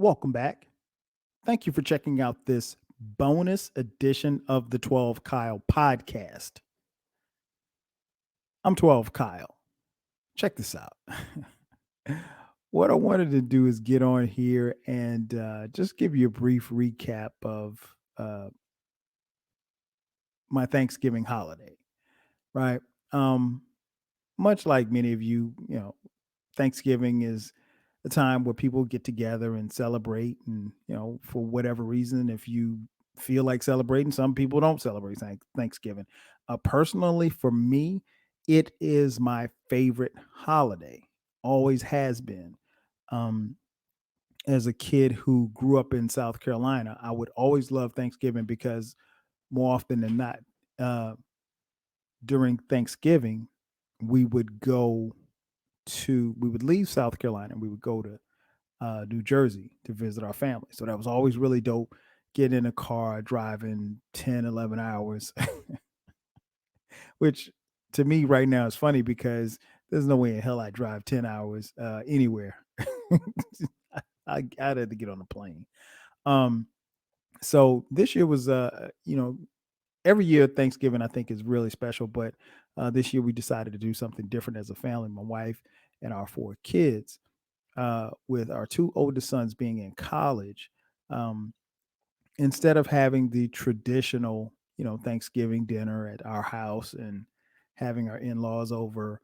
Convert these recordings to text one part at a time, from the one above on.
Welcome back. Thank you for checking out this bonus edition of the 12 Kyle podcast. I'm 12 Kyle. Check this out. What I wanted to do is get on here and just give you a brief recap of uh, my Thanksgiving holiday, right? Um, Much like many of you, Thanksgiving is a time where people get together and celebrate. And, for whatever reason, if you feel like celebrating, some people don't celebrate Thanksgiving. Personally, for me, it is my favorite holiday, always has been. Um, as a kid who grew up in South Carolina, I would always love Thanksgiving because more often than not, uh, during Thanksgiving, we would go we would leave South Carolina and we would go to New Jersey to visit our family. So that was always really dope. Get in a car, driving 10, 11 hours, which to me right now is funny because there's no way in hell I drive 10 hours anywhere. I'd have to get on a plane. Um, so this year was, every year Thanksgiving I think is really special, but this year we decided to do something different as a family. My wife and our four kids, with our two oldest sons being in college, um, instead of having the traditional, Thanksgiving dinner at our house and having our in-laws over,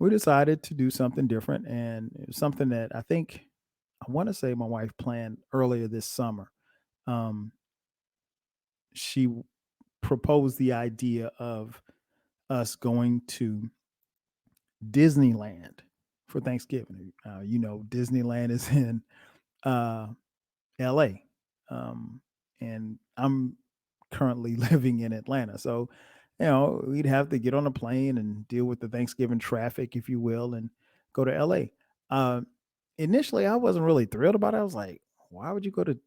we decided to do something different, and it was something that I want to say my wife planned earlier this summer. Um, she proposed the idea of us going to Disneyland for Thanksgiving. Disneyland is in uh, LA. And I'm currently living in Atlanta. So, we'd have to get on a plane and deal with the Thanksgiving traffic, if you will, and go to LA. Um, Initially, I wasn't really thrilled about it. I was like, why would you go to,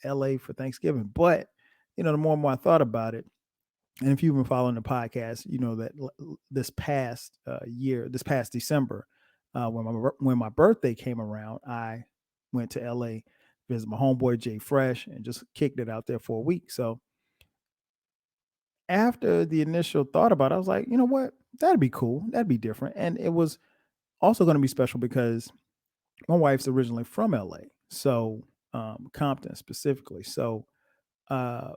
LA for Thanksgiving? But, the more and more I thought about it, and if you've been following the podcast, you know that this past year, this past December, when my birthday came around, I went to LA, visit my homeboy Jay Fresh, and just kicked it out there for a week. So after the initial thought about it, I was like, you know what, that'd be cool, that'd be different, and it was also going to be special because my wife's originally from LA, so Compton specifically. So uh,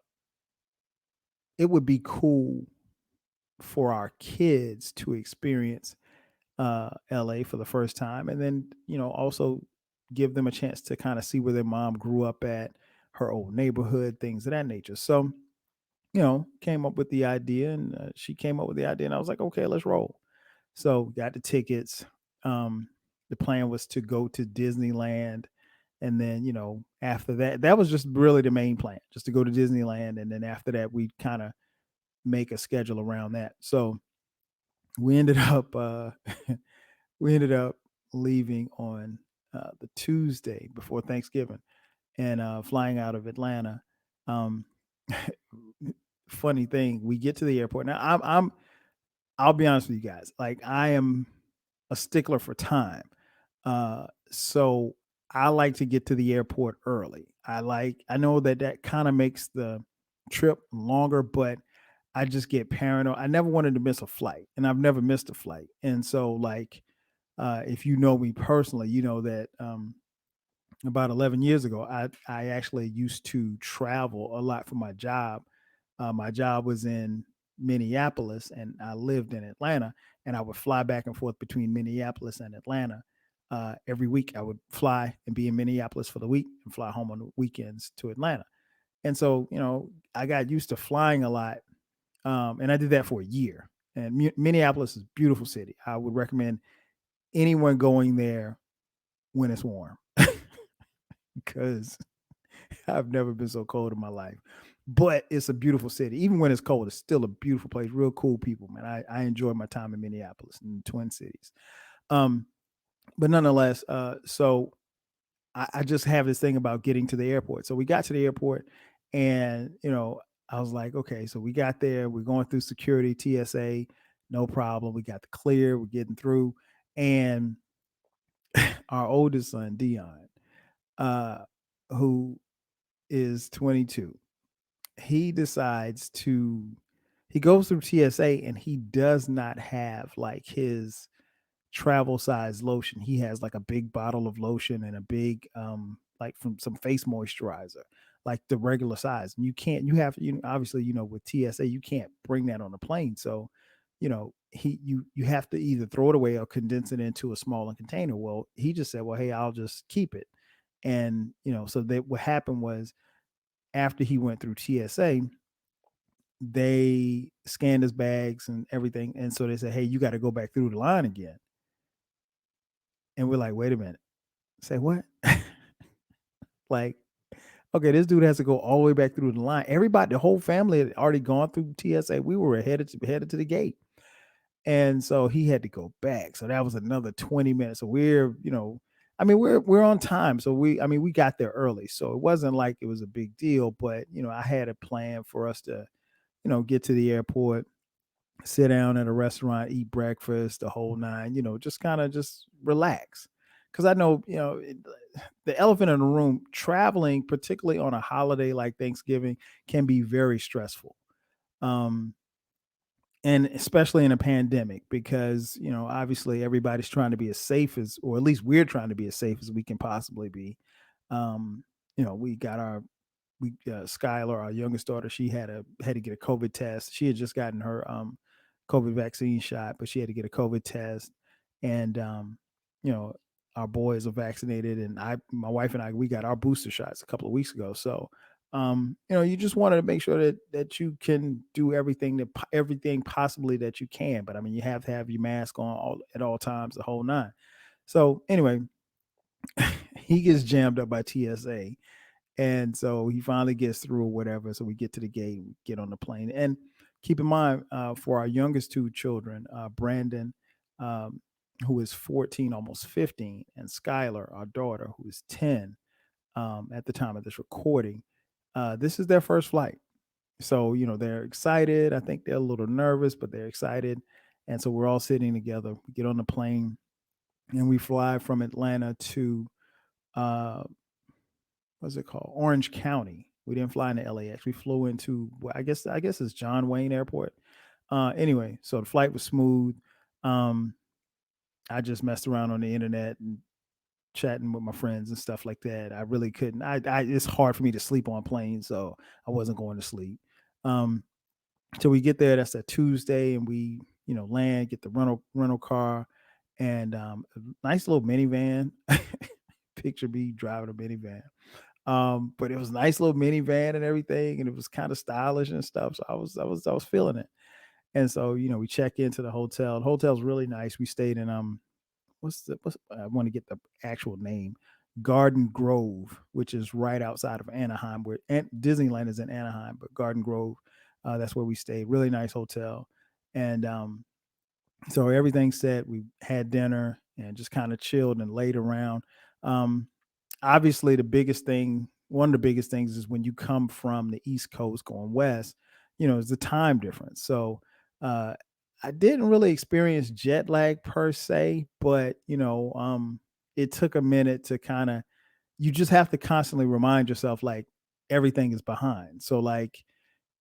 it would be cool for our kids to experience LA for the first time, and then also give them a chance to kind of see where their mom grew up at, her old neighborhood, things of that nature. So came up with the idea, and she came up with the idea, and I was like, okay, let's roll. So got the tickets. Um, the plan was to go to Disneyland, and then after that, that was just really the main plan, just to go to Disneyland, and then after that, we kind of make a schedule around that. So we ended up we ended up leaving on the Tuesday before Thanksgiving and flying out of Atlanta. Um, Funny thing, we get to the airport. Now I'll be honest with you guys. Like, I am a stickler for time. So I like to get to the airport early. I know that that kind of makes the trip longer, but I just get paranoid. I never wanted to miss a flight, and I've never missed a flight. And so, like, if you know me personally, you know that about 11 years ago, I actually used to travel a lot for my job. My job was in Minneapolis, and I lived in Atlanta, and I would fly back and forth between Minneapolis and Atlanta. Every week, I would fly and be in Minneapolis for the week and fly home on the weekends to Atlanta. And so, I got used to flying a lot, and I did that for a year. And Minneapolis is a beautiful city. I would recommend anyone going there when it's warm because I've never been so cold in my life. But it's a beautiful city. Even when it's cold, it's still a beautiful place. Real cool people, man. I enjoy my time in Minneapolis and the Twin Cities. Um, but nonetheless, so I just have this thing about getting to the airport. So we got to the airport, and I was like, okay, so we got there. We're going through security, TSA, no problem. We got the clear. We're getting through, and our oldest son, Dion. uh, who is 22. He decides to he goes through TSA and he does not have like his travel size lotion. He has like a big bottle of lotion and a big like from some face moisturizer, like the regular size. And you can't you have you know, obviously, with TSA you can't bring that on a plane. So, you have to either throw it away or condense it into a smaller container. Well, he just said, "Well, hey, I'll just keep it." And, so that what happened was after he went through TSA, they scanned his bags and everything. And so they said, "Hey, you got to go back through the line again." And we're like, "Wait a minute. Say what?" Like, okay, this dude has to go all the way back through the line. Everybody, the whole family had already gone through TSA. We were headed to the gate. And so he had to go back. So that was another 20 minutes. So I mean, we're on time. So we got there early. So it wasn't like it was a big deal, but I had a plan for us to, get to the airport, sit down at a restaurant, eat breakfast, the whole nine, just kind of just relax. Cause I know, the elephant in the room, traveling, particularly on a holiday like Thanksgiving, can be very stressful. Um, and especially in a pandemic, because, obviously everybody's trying to be as safe as, or at least we're trying to be as safe as we can possibly be. Um, we got Skylar, our youngest daughter, she had to get a COVID test. She had just gotten her COVID vaccine shot, but she had to get a COVID test. And you know, our boys are vaccinated, and my wife and I, we got our booster shots a couple of weeks ago. So you just wanted to make sure that you can do everything possibly that you can. But I mean, you have to have your mask on at all times, the whole nine. So anyway, he gets jammed up by TSA, and so he finally gets through or whatever. So we get to the gate, we get on the plane. And keep in mind, for our youngest two children, Brandon, um, who is 14, almost 15, and Skylar, our daughter, who is 10 at the time of this recording, this is their first flight. So, they're excited. I think they're a little nervous, but they're excited. And so we're all sitting together. We get on the plane and we fly from Atlanta to uh, what's it called? Orange County. We didn't fly into LAX. We flew into I guess it's John Wayne Airport. Anyway, so the flight was smooth. Um, I just messed around on the internet and chatting with my friends and stuff like that. I really couldn't. It's hard for me to sleep on planes, so I wasn't going to sleep. Um, till we get there. That's a Tuesday, and we land, get the rental car, and a nice little minivan. Picture me driving a minivan. But it was a nice little minivan and everything, and it was kind of stylish and stuff. So I was feeling it. And so, we check into the hotel. The hotel's really nice. We stayed in what's I want to get the actual name. Garden Grove, which is right outside of Anaheim, where Disneyland is in Anaheim, but Garden Grove, that's where we stayed. Really nice hotel. And so everything set. We had dinner and just kind of chilled and laid around. Um, Obviously, one of the biggest things is when you come from the East Coast going west, is the time difference. So uh, I didn't really experience jet lag per se, but it took a minute to kind of, you just have to constantly remind yourself like everything is behind. So like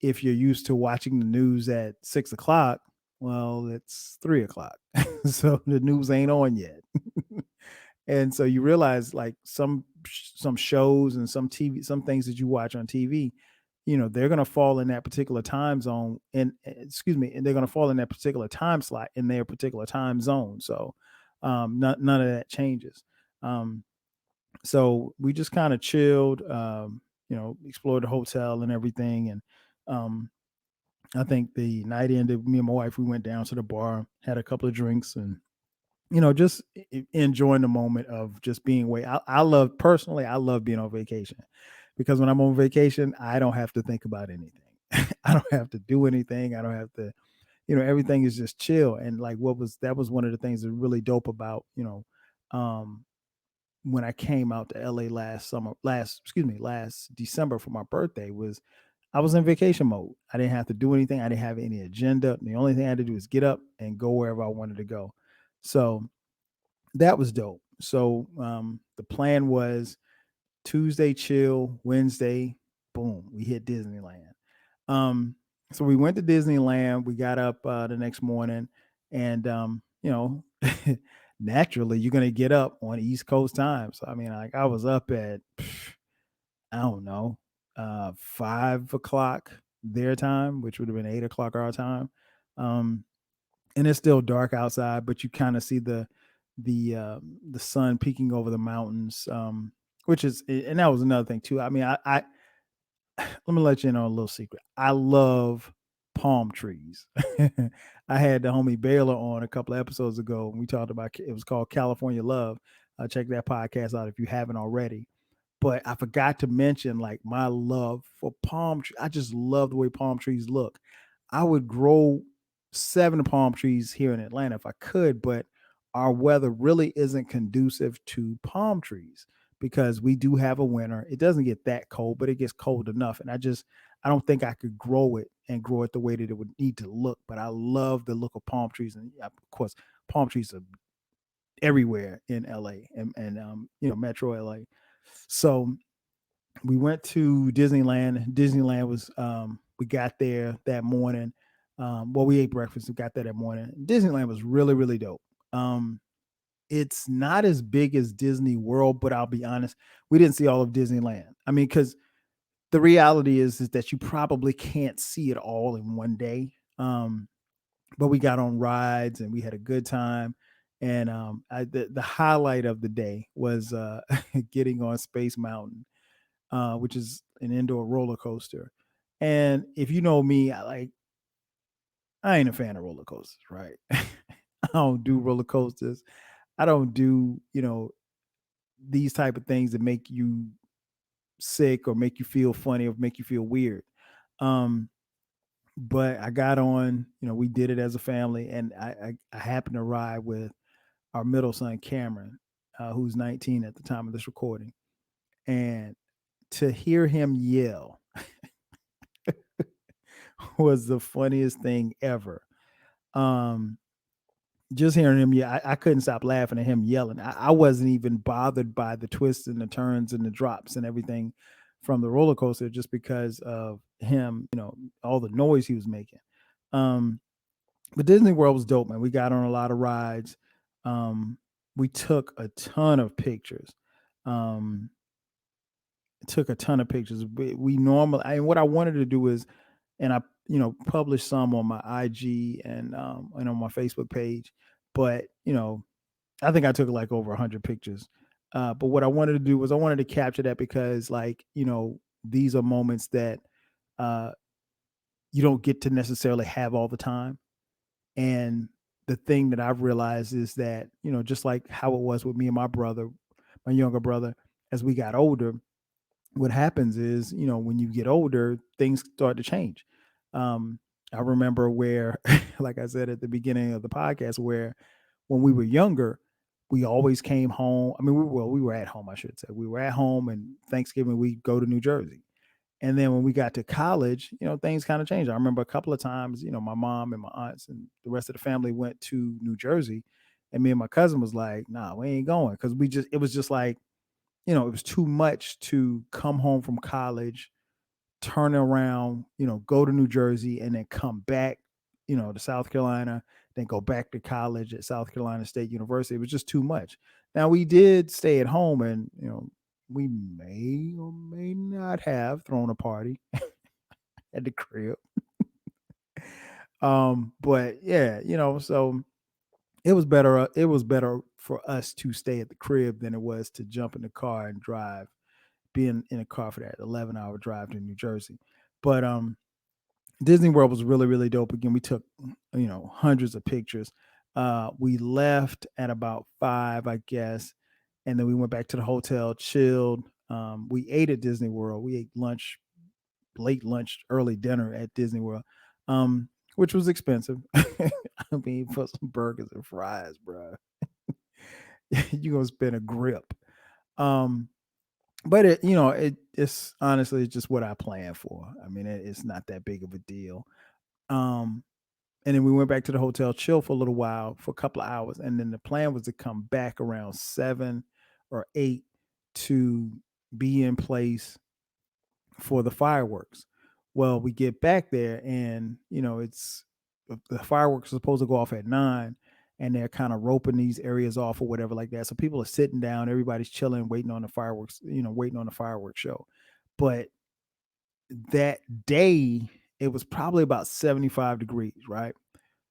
if you're used to watching the news at 6 o'clock, well, it's 3 o'clock. So the news ain't on yet. And so you realize like some shows and some things that you watch on TV, they're going to fall in that particular time zone, and excuse me, and they're going to fall in that particular time slot in their particular time zone. So none of that changes. Um, so we just kind of chilled, explored the hotel and everything. And um, I think the night ended, me and my wife, we went down to the bar, had a couple of drinks, and just enjoying the moment of just being away. I love being on vacation, because when I'm on vacation, I don't have to think about anything. I don't have to do anything. I don't have to, everything is just chill. And like that was one of the things that really dope about, um, when I came out to LA last December for my birthday, was I was in vacation mode. I didn't have to do anything. I didn't have any agenda. The only thing I had to do is get up and go wherever I wanted to go. So that was dope. So the plan was Tuesday chill, Wednesday, boom, we hit Disneyland. Um, so we went to Disneyland. We got up the next morning, and naturally, you're gonna get up on East Coast time. So I mean, like I was up at I don't know, 5 o'clock their time, which would have been 8 o'clock our time. Um, and it's still dark outside, but you kind of see the sun peeking over the mountains, which is and that was another thing too. I mean, I let me let you know a little secret. I love palm trees. I had the homie Baylor on a couple of episodes ago, and we talked about it was called California Love. Check that podcast out if you haven't already. But I forgot to mention like my love for palm trees. I just love the way palm trees look. I would grow 7 palm trees here in Atlanta if I could, but our weather really isn't conducive to palm trees because we do have a winter. It doesn't get that cold, but it gets cold enough. And I don't think I could grow it and grow it the way that it would need to look. But I love the look of palm trees, and yeah, of course, palm trees are everywhere in LA and Metro LA. So we went to Disneyland. Disneyland was we got there that morning. Well, we ate breakfast. We got there that morning. Disneyland was really really dope. Um, it's not as big as Disney World, but I'll be honest, we didn't see all of Disneyland. I mean, because the reality is that you probably can't see it all in one day. But we got on rides and we had a good time. And the highlight of the day was getting on Space Mountain, which is an indoor roller coaster. And if you know me, I ain't a fan of roller coasters, right? I don't do roller coasters. I don't do these type of things that make you sick or make you feel funny or make you feel weird. Um, but I got on, we did it as a family, and I happened to ride with our middle son Cameron, who's 19 at the time of this recording, and to hear him yell was the funniest thing ever. Um, just hearing him, yeah, I couldn't stop laughing at him yelling. I wasn't even bothered by the twists and the turns and the drops and everything from the roller coaster, just because of him, all the noise he was making. Um, but Disney World was dope, man. We got on a lot of rides. Um, we took a ton of pictures. Um, took a ton of pictures. We normally, what I wanted to do is, and I, published some on my IG and on my Facebook page, but I think I took like over 100 pictures. But what I wanted to do was I wanted to capture that because, like, these are moments that uh, you don't get to necessarily have all the time. And the thing that I've realized is that, just like how it was with me and my brother, my younger brother, as we got older, what happens is, when you get older, things start to change. Um, I remember where, like I said at the beginning of the podcast, where when we were younger, we always came home. I mean, we were at home, I should say. We were at home, and Thanksgiving we go to New Jersey. And then when we got to college, things kind of changed. I remember a couple of times, my mom and my aunts and the rest of the family went to New Jersey, and me and my cousin was like, "Nah, we ain't going," because it was just like, it was too much to come home from college, turn around, go to New Jersey, and then come back, to South Carolina, then go back to college at South Carolina State University. It was just too much. Now we did stay at home, and we may or may not have thrown a party at the crib. But yeah, so it was better for us to stay at the crib than it was to jump in the car and drive, being in a car for that 11-hour drive to New Jersey. But Disney World was really, really dope. Again, we took, hundreds of pictures. We left at about 5, I guess, and then we went back to the hotel, chilled. We ate at Disney World. We ate lunch, late lunch, early dinner at Disney World, which was expensive. I mean, for some burgers and fries, bro, you gonna spend a grip. Um, but it's honestly just what I planned for. I mean, it's not that big of a deal. Um, and then we went back to the hotel, chill for a little while, for a couple of hours, and then the plan was to come back around 7 or 8 to be in place for the fireworks. Well, we get back there, and it's the fireworks are supposed to go off at 9, and they're kind of roping these areas off or whatever like that. So people are sitting down, everybody's chilling, waiting on the fireworks, waiting on the fireworks show. But that day, it was probably about 75 degrees, right?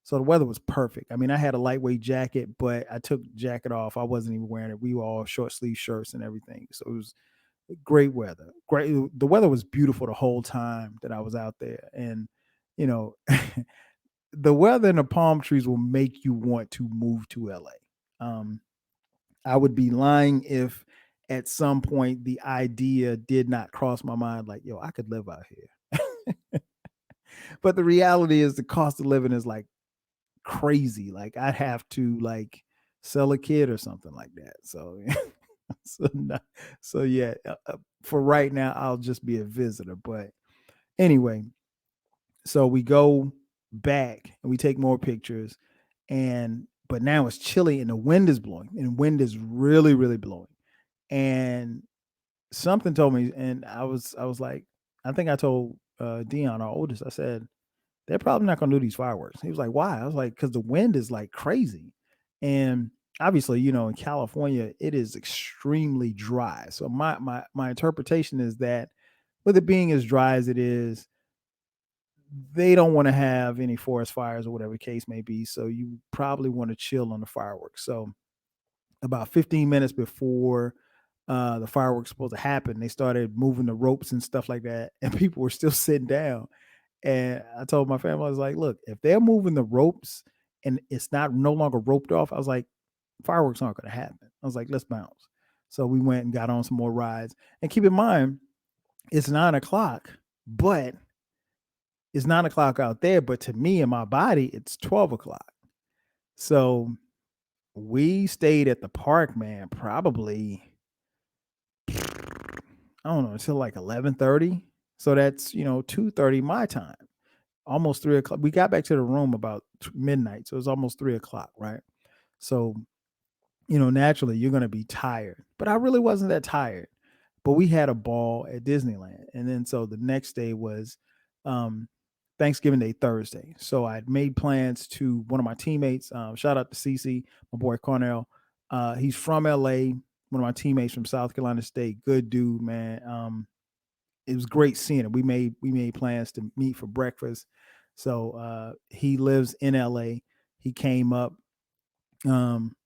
So the weather was perfect. I mean, I had a lightweight jacket, but I took the jacket off. I wasn't even wearing it. We were all short sleeve shirts and everything. So it was great weather. Great. The weather was beautiful the whole time that I was out there. And, you know, the weather and the palm trees will make you want to move to LA. I would be lying if at some point the idea did not cross my mind like, yo, I could live out here. But the reality is the cost of living is like crazy. Like I'd have to like sell a kid or something like that. So so, so yeah, for right now I'll just be a visitor. But anyway, so we go back and we take more pictures, and but now it's chilly and the wind is blowing, and the wind is really really blowing. And something told me, and I was like, I think I told Dion, our oldest, I said, they're probably not gonna do these fireworks. He was like, why? I was like, because the wind is like crazy. And obviously, in California, it is extremely dry. So my interpretation is that with it being as dry as it is, they don't want to have any forest fires or whatever the case may be. So you probably want to chill on the fireworks. So about 15 minutes before the fireworks supposed to happen, they started moving the ropes and stuff like that, and people were still sitting down. And I told my family, I was like, look, if they're moving the ropes and it's not no longer roped off, I was like, fireworks aren't going to happen. I was like, let's bounce. So we went and got on some more rides. And keep in mind, it's 9 o'clock, but it's 9 o'clock out there. But to me and my body, it's 12 o'clock. So we stayed at the park, man, probably, I don't know, until like 11:30. So that's, 2:30 my time, almost 3 o'clock. We got back to the room about midnight. So it was almost 3 o'clock, right? So, naturally you're going to be tired, but I really wasn't that tired. But we had a ball at Disneyland. And then so the next day was um, Thanksgiving Day, Thursday. So I had made plans to one of my teammates. Shout out to CC, my boy Cornell. He's from LA, one of my teammates from South Carolina State. Good dude, man. It was great seeing him. We made plans to meet for breakfast. So he lives in LA. He came up um,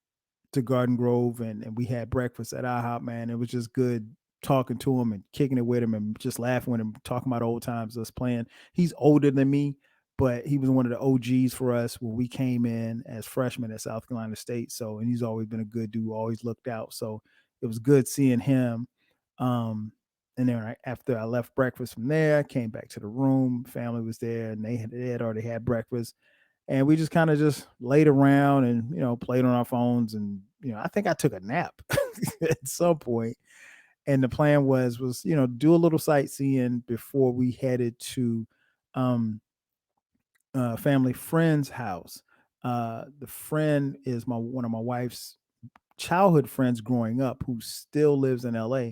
to Garden Grove, and we had breakfast at IHOP, man. It was just good talking to him and kicking it with him and just laughing with him, talking about old times, us playing. He's older than me, but he was one of the OGs for us when we came in as freshmen at South Carolina State. So, and he's always been a good dude, always looked out. So it was good seeing him. Um, and then after I left breakfast from there, I came back to the room. Family was there, and they had already had breakfast, and we just kind of just laid around and played on our phones. And I think I took a nap at some point. And the plan was do a little sightseeing before we headed to um family friend's house. The friend is my one of my wife's childhood friends growing up who still lives in LA,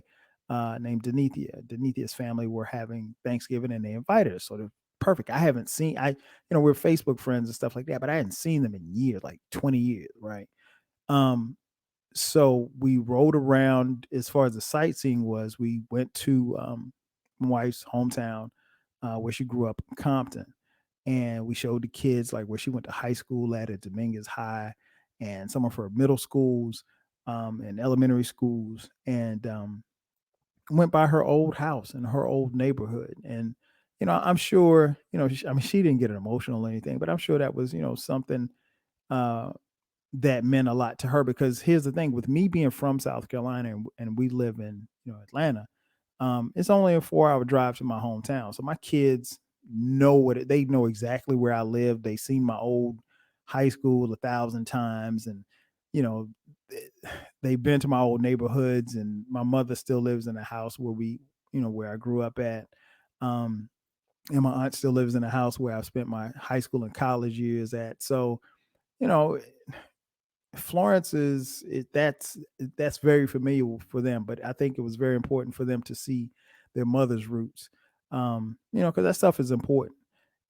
named Denithia. Denithia's family were having Thanksgiving and they invited us. So they're perfect. I haven't seen we're Facebook friends and stuff like that, but I hadn't seen them in years, like 20 years, right? Um, so we rode around. As far as the sightseeing was, we went to my wife's hometown, where she grew up in Compton, and we showed the kids like where she went to high school at Dominguez High, and some of her middle schools, and elementary schools, and went by her old house and her old neighborhood. And I'm sure I mean, she didn't get emotional or anything, but I'm sure that was something uh, that meant a lot to her. Because here's the thing, with me being from South Carolina, and we live in Atlanta, it's only a 4-hour drive to my hometown. So my kids know they know exactly where I live. They seen my old high school 1,000 times, and you know eh, they've been to my old neighborhoods. And my mother still lives in the house where where I grew up at. Um, and my aunt still lives in the house where I spent my high school and college years at. So you know Florence is that's very familiar for them, but I think it was very important for them to see their mother's roots, because that stuff is important.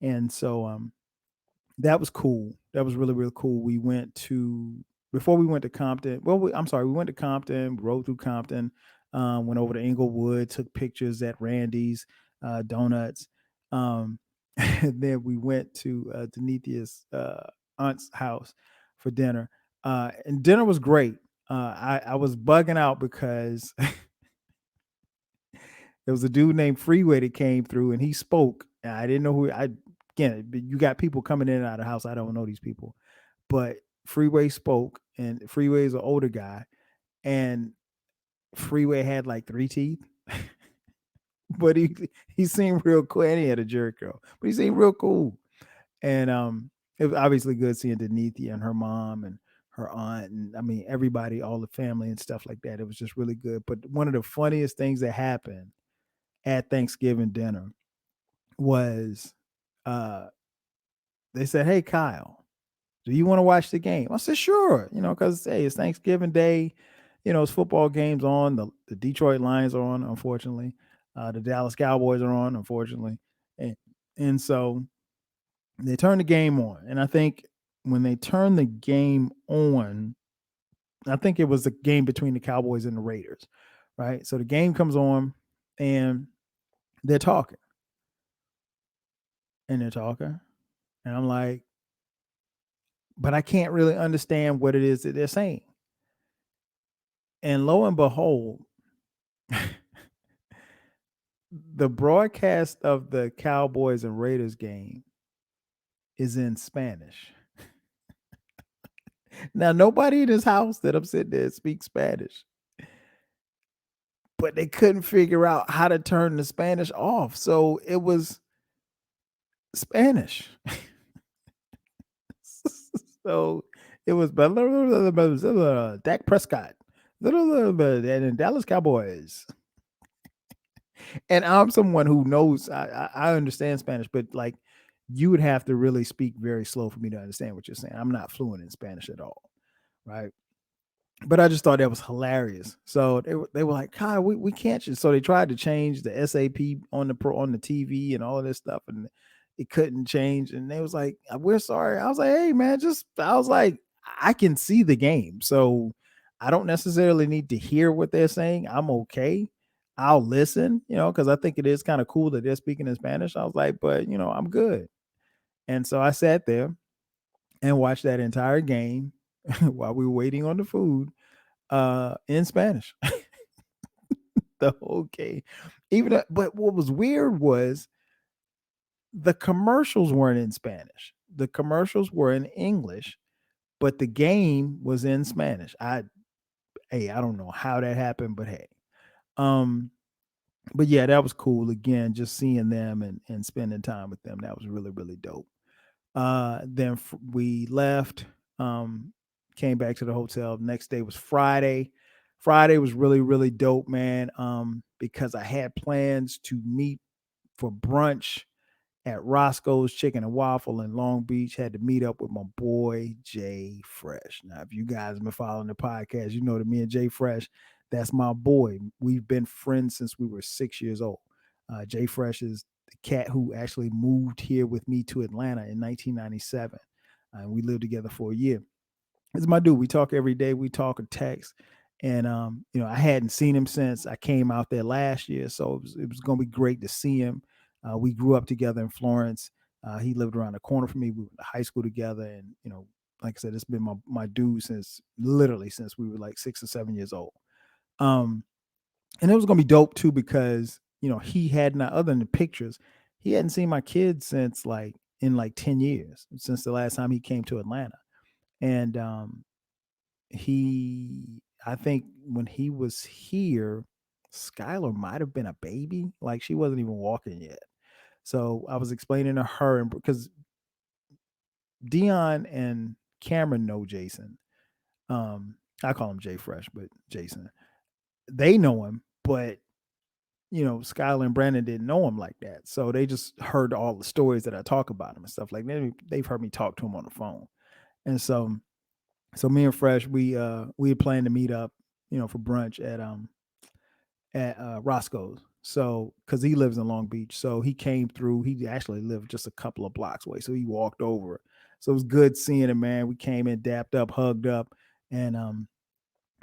And so that was cool. That was really, really cool. We went to Before we went to Compton. Well, I'm sorry, we went to Compton, rode through Compton, went over to Inglewood, took pictures at Randy's Donuts. Um, and then we went to Denithia's aunt's house for dinner. And dinner was great. I was bugging out because there was a dude named Freeway that came through and he spoke. And I didn't know who I again, you got people coming in and out of the house. I don't know these people. But Freeway spoke, and Freeway is an older guy, and Freeway had like three teeth, but he seemed real cool, and he had a jerk girl, but he seemed real cool. And it was obviously good seeing Denithia and her mom and her aunt, and I mean everybody, all the family and stuff like that. It was just really good. But one of the funniest things that happened at Thanksgiving dinner was uh they said, "Hey Kyle, do you want to watch the game?" I said, "Sure," because hey, it's Thanksgiving Day. It's football games on. The Detroit Lions are on, unfortunately. The Dallas Cowboys are on, unfortunately. And so they turned the game on. And I think when they turned the game on, I think it was the game between the Cowboys and the Raiders, right? So the game comes on and they're talking and they're talking. And I'm like, but I can't really understand what it is that they're saying. And lo and behold, the broadcast of the Cowboys and Raiders game is in Spanish. Now, nobody in this house that I'm sitting there speaks Spanish, but they couldn't figure out how to turn the Spanish off. So it was Spanish. So it was Dak Prescott and Dallas Cowboys. And I'm someone who knows I understand Spanish, but like you would have to really speak very slow for me to understand what you're saying. I'm not fluent in Spanish at all, right? But I just thought that was hilarious. So they were like, "God, we can't." So they tried to change the SAP on the TV and all of this stuff, and it couldn't change. And they was like, "We're sorry." I was like, "Hey, man, just," I was like, "I can see the game, so I don't necessarily need to hear what they're saying. I'm okay. I'll listen, because I think it is kind of cool that they're speaking in Spanish." I was like, "But I'm good." And so I sat there and watched that entire game while we were waiting on the food in Spanish the whole game. But what was weird was the commercials weren't in Spanish. The commercials were in English, but the game was in Spanish. I don't know how that happened, but hey. Um but yeah, that was cool again, just seeing them and spending time with them. That was really, really dope. Then we left, um, came back to the hotel. Next day was Friday. Friday was really, really dope, man. Because I had plans to meet for brunch at Roscoe's Chicken and Waffle in Long Beach. Had to meet up with my boy Jay Fresh. Now, if you guys have been following the podcast, you know that me and Jay Fresh, that's my boy. We've been friends since we were 6 years old. Jay Fresh is the cat who actually moved here with me to Atlanta in 1997. And we lived together for a year. It's my dude. We talk every day. We talk or text. And I hadn't seen him since I came out there last year. So it was gonna be great to see him. We grew up together in Florence. He lived around the corner from me. We went to high school together, and like I said, it's been my dude since literally since we were like 6 or 7 years old. Um, and it was gonna be dope too because he had not, other than the pictures, he hadn't seen my kids since like in like 10 years since the last time he came to Atlanta. And I think when he was here, Skylar might have been a baby. Like she wasn't even walking yet. So I was explaining to her, and because Dion and Cameron know Jason. I call him Jay Fresh, but Jason. They know him, but Skylar and Brandon didn't know him like that. So they just heard all the stories that I talk about him and stuff like that. They've heard me talk to him on the phone. And so So me and Fresh, we had planned to meet up, for brunch at Roscoe's. So because he lives in Long Beach, so he came through. He actually lived just a couple of blocks away, so he walked over. So it was good seeing him, man. We came in, dapped up, hugged up, and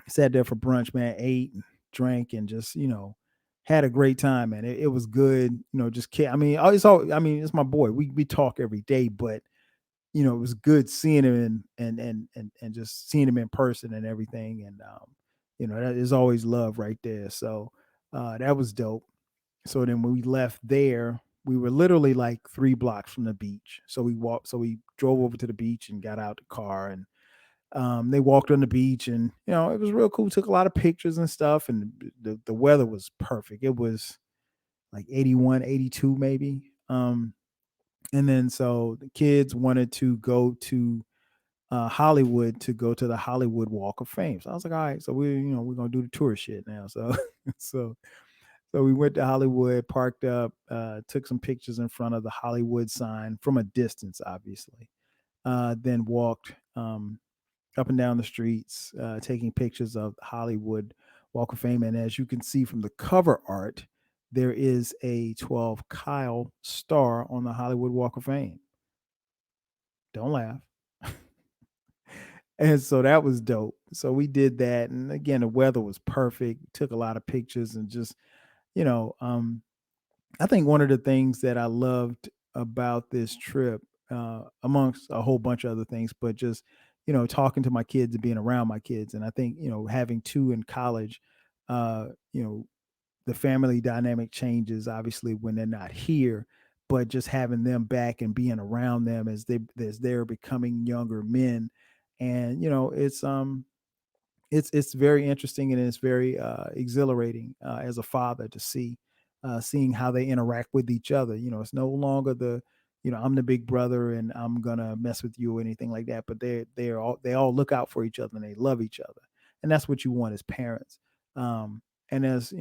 sat there for brunch, man. Ate, and drank, and just had a great time, man. It was good, Just I mean, it's all. I mean, it's my boy. We talk every day, but it was good seeing him and just seeing him in person and everything. And that is always love right there. So that was dope. So then when we left there, we were literally like 3 blocks from the beach. So we drove over to the beach and got out the car, and they walked on the beach, and it was real cool. Took a lot of pictures and stuff, and the weather was perfect. It was like 81, 82 maybe. And then so the kids wanted to go to Hollywood to go to the Hollywood Walk of Fame. So I was like, all right, so we're gonna do the tourist shit now. So so so we went to Hollywood, parked up, took some pictures in front of the Hollywood sign from a distance, obviously. Then walked up and down the streets, taking pictures of Hollywood Walk of Fame. And as you can see from the cover art, there is a 12 Kyle star on the Hollywood Walk of Fame. Don't laugh. And so that was dope. So we did that. And again, the weather was perfect. Took a lot of pictures and just, you know, um, I think one of the things that I loved about this trip, amongst a whole bunch of other things, but just, talking to my kids and being around my kids. And I think, having two in college, uh, you know, the family dynamic changes obviously when they're not here, but just having them back and being around them as they're becoming younger men. And it's very interesting, and it's very exhilarating, as a father, to see seeing how they interact with each other. It's no longer I'm the big brother and I'm gonna mess with you or anything like that. But they all look out for each other and they love each other, and that's what you want as parents. And as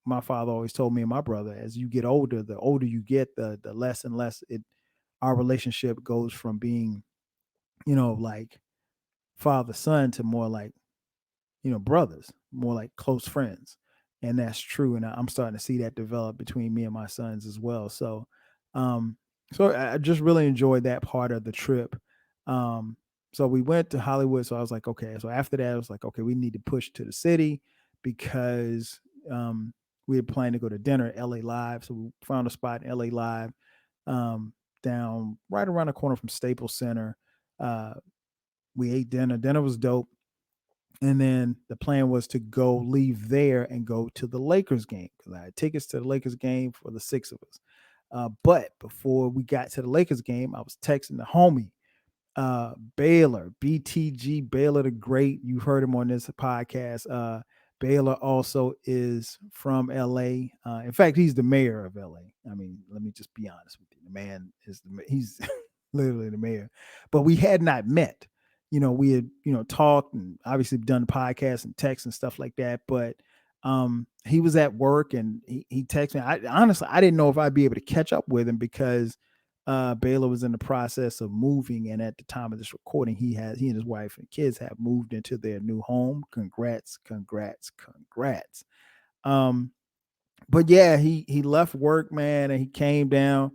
my father always told me and my brother, as you get older, the older you get, the less and less it our relationship goes from being like father son to more like brothers, more like close friends. And that's true. And I'm starting to see that develop between me and my sons as well. Um, so I just really enjoyed that part of the trip. Um, so we went to Hollywood. So I was like, okay. So after that, I was like, okay, we need to push to the city because we had planned to go to dinner at LA Live. So we found a spot in LA Live, um, down right around the corner from Staples Center. Uh, we ate dinner. Dinner was dope, and then the plan was to go leave there and go to the Lakers game because I had tickets to the Lakers game for the 6 of us. But before we got to the Lakers game, I was texting the homie, Baylor, BTG Baylor the Great. You've heard him on this podcast. Baylor also is from LA. In fact, he's the mayor of LA. I mean, let me just be honest with you. The man is he's literally the mayor. But we had not met. We had talked and obviously done podcasts and texts and stuff like that. But he was at work and he texted me. I didn't know if I'd be able to catch up with him because Baylor was in the process of moving, and at the time of this recording, he and his wife and kids have moved into their new home. Congrats, congrats, congrats. Um, but yeah, he left work, man, and he came down,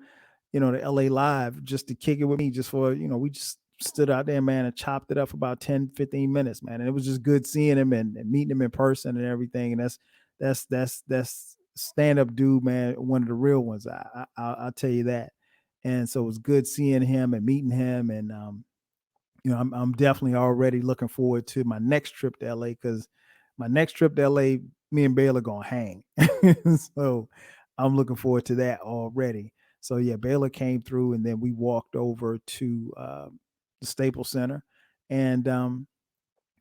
to LA Live just to kick it with me, just for we just stood out there, man, and chopped it up for about 10, 15 minutes, man. And it was just good seeing him and meeting him in person and everything. And that's stand up dude, man, one of the real ones. I'll tell you that. And so it was good seeing him and meeting him. And I'm definitely already looking forward to my next trip to LA because my next trip to LA, me and Baylor gonna hang. So I'm looking forward to that already. So yeah, Baylor came through, and then we walked over to the Staples Center, and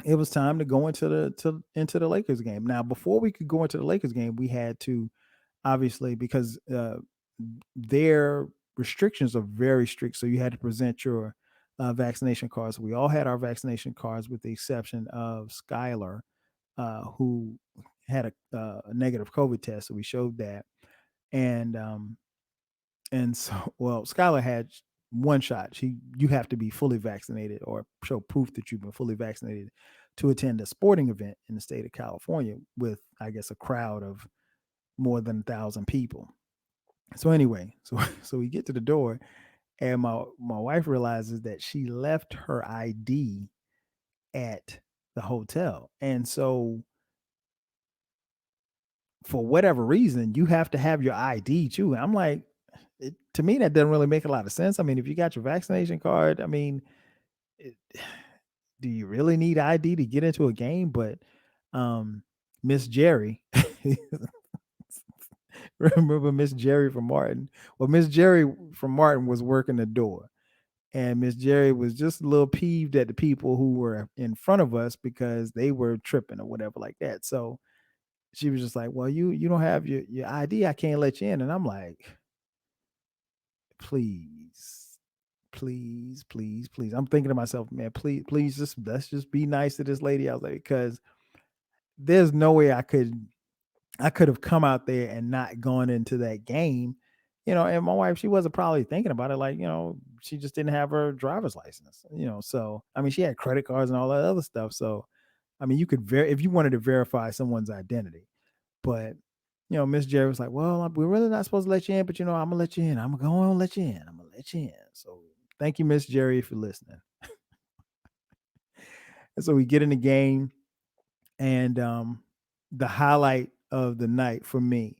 it was time to go into the Lakers game. Now, before we could go into the Lakers game, we had to obviously because their restrictions are very strict. So you had to present your vaccination cards. We all had our vaccination cards, with the exception of Skylar, who had a negative COVID test. So we showed that, and so well, Skylar had one shot. You have to be fully vaccinated or show proof that you've been fully vaccinated to attend a sporting event in the state of California with, I guess, a crowd of more than 1,000 people. So anyway, so we get to the door, and my wife realizes that she left her ID at the hotel, and so for whatever reason, you have to have your ID too. And I'm like, to me, that doesn't really make a lot of sense. I mean, if you got your vaccination card, I mean, it, do you really need ID to get into a game? But um, Miss Jerry, remember Miss Jerry from Martin? Well, Miss Jerry from Martin was working the door, and Miss Jerry was just a little peeved at the people who were in front of us because they were tripping or whatever like that. So she was just like, "Well, you don't have your ID. I can't let you in." And I'm like, "Please, please, please, please." I'm thinking to myself, "Man, please, just let's just be nice to this lady." I was like, because there's no way I could have come out there and not gone into that game. And my wife, she wasn't probably thinking about it. Like, she just didn't have her driver's license. So I mean, she had credit cards and all that other stuff. So I mean, you could if you wanted to verify someone's identity. But Miss Jerry was like, "Well, we're really not supposed to let you in, but I'm gonna let you in. I'm gonna let you in. I'm gonna let you in." So thank you, Miss Jerry, for listening. And so we get in the game, and the highlight of the night for me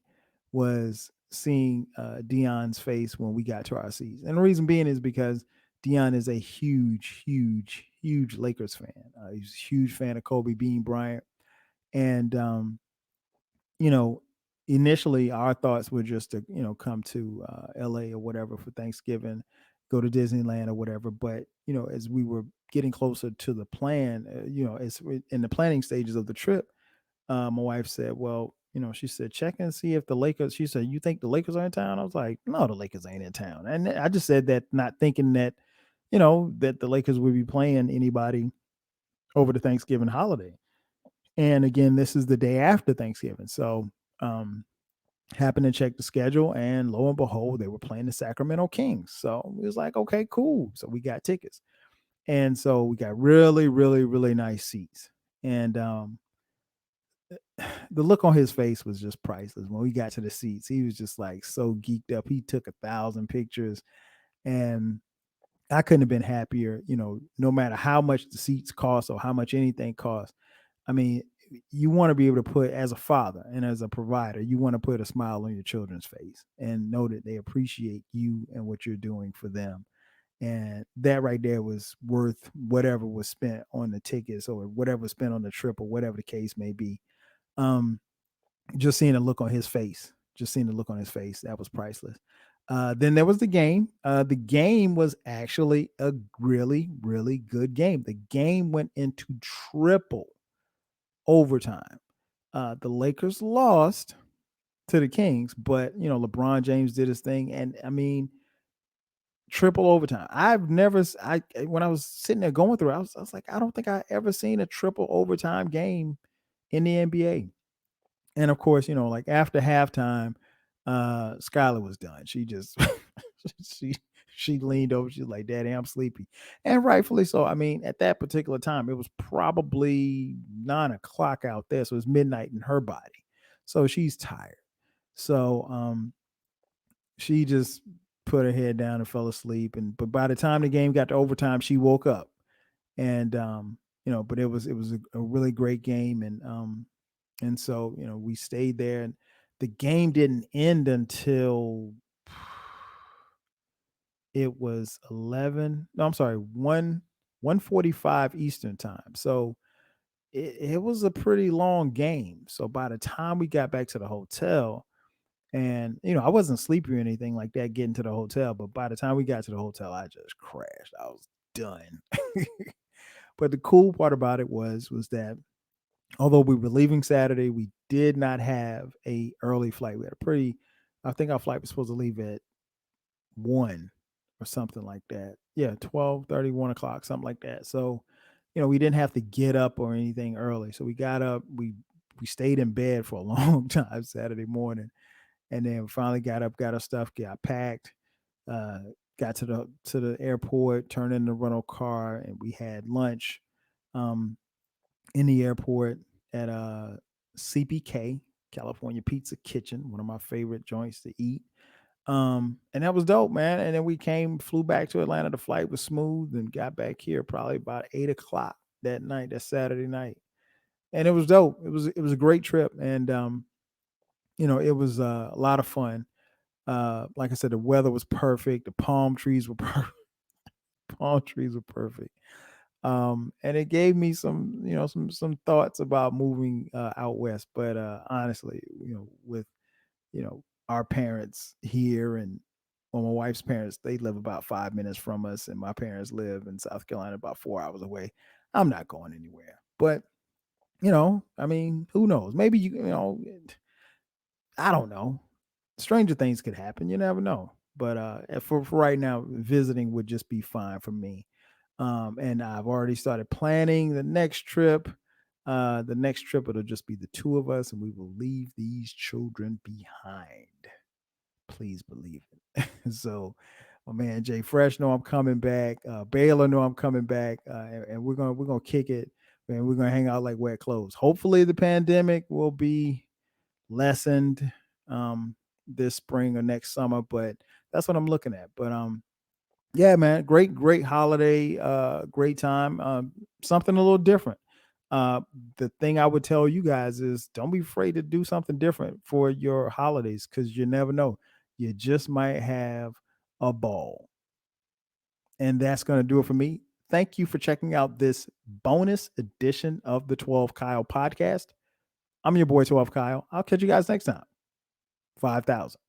was seeing Dion's face when we got to our seats. And the reason being is because Dion is a huge, huge, huge Lakers fan. He's a huge fan of Kobe Bean Bryant, and you know, initially our thoughts were just to, come to LA or whatever for Thanksgiving, go to Disneyland or whatever. But, as we were getting closer to the plan, as in the planning stages of the trip, my wife said, well, she said, check and see if the Lakers, she said, you think the Lakers are in town? I was like, no, the Lakers ain't in town. And I just said that not thinking that, that the Lakers would be playing anybody over the Thanksgiving holiday. And again, this is the day after Thanksgiving. So, um, happened to check the schedule, and lo and behold, they were playing the Sacramento Kings. So it was like, okay, cool. So we got tickets. And so we got really, really, really nice seats. And the look on his face was just priceless. When we got to the seats, he was just like so geeked up. He took 1,000 pictures, and I couldn't have been happier. No matter how much the seats cost or how much anything costs. I mean, you want to be able to put, as a father and as a provider, you want to put a smile on your children's face and know that they appreciate you and what you're doing for them. And that right there was worth whatever was spent on the tickets or whatever was spent on the trip or whatever the case may be. Um, just seeing the look on his face, that was priceless. Then there was the game. The game was actually a really, really good game. The game went into triple overtime. The Lakers lost to the Kings, but LeBron James did his thing, and I mean, triple overtime. I've never, when I was sitting there going through, I was like, I don't think I ever seen a triple overtime game in the NBA. And of course, like after halftime, Skylar was done. She just she she leaned over. She's like, "Daddy, I'm sleepy," and rightfully so. I mean, at that particular time, it was probably 9 o'clock out there, so it's midnight in her body, so she's tired. So she just put her head down and fell asleep. And but by the time the game got to overtime, she woke up, and but it was a really great game, and so, we stayed there, and the game didn't end until it was 11. No, I'm sorry, 1:45 Eastern time. So it was a pretty long game. So by the time we got back to the hotel, and I wasn't sleepy or anything like that getting to the hotel, but by the time we got to the hotel, I just crashed. I was done. But the cool part about it was that although we were leaving Saturday, we did not have a early flight. We had a pretty, I think our flight was supposed to leave at 1 or something like that. Yeah, 12:30, 1 o'clock, something like that. So, we didn't have to get up or anything early. So we got up, we stayed in bed for a long time Saturday morning, and then finally got up, got our stuff, got packed, got to the airport, turned in the rental car, and we had lunch um, in the airport at CPK, California Pizza Kitchen, one of my favorite joints to eat. And that was dope, man. And then we flew back to Atlanta. The flight was smooth and got back here probably about 8 o'clock that night, that Saturday night. And it was dope. It was a great trip. And it was a lot of fun. Like I said, the weather was perfect. The palm trees were perfect. Palm trees were perfect. And it gave me some thoughts about moving out west. But honestly, with our parents here and my wife's parents, they live about 5 minutes from us, and my parents live in South Carolina about 4 hours away. I'm not going anywhere. But I mean, who knows? Maybe I don't know. Stranger things could happen. You never know. But for right now, visiting would just be fine for me. And I've already started planning the next trip. The next trip, it'll just be the two of us, and we will leave these children behind. Please believe it. So, my man Jay Fresh know I'm coming back. Baylor know I'm coming back, and we're gonna kick it, and we're gonna hang out like wet clothes. Hopefully, the pandemic will be lessened this spring or next summer, but that's what I'm looking at. But yeah, man, great holiday, great time. Something a little different. The thing I would tell you guys is don't be afraid to do something different for your holidays because you never know. You just might have a ball. And that's going to do it for me. Thank you for checking out this bonus edition of the 12 Kyle podcast. I'm your boy, 12 Kyle. I'll catch you guys next time. 5,000.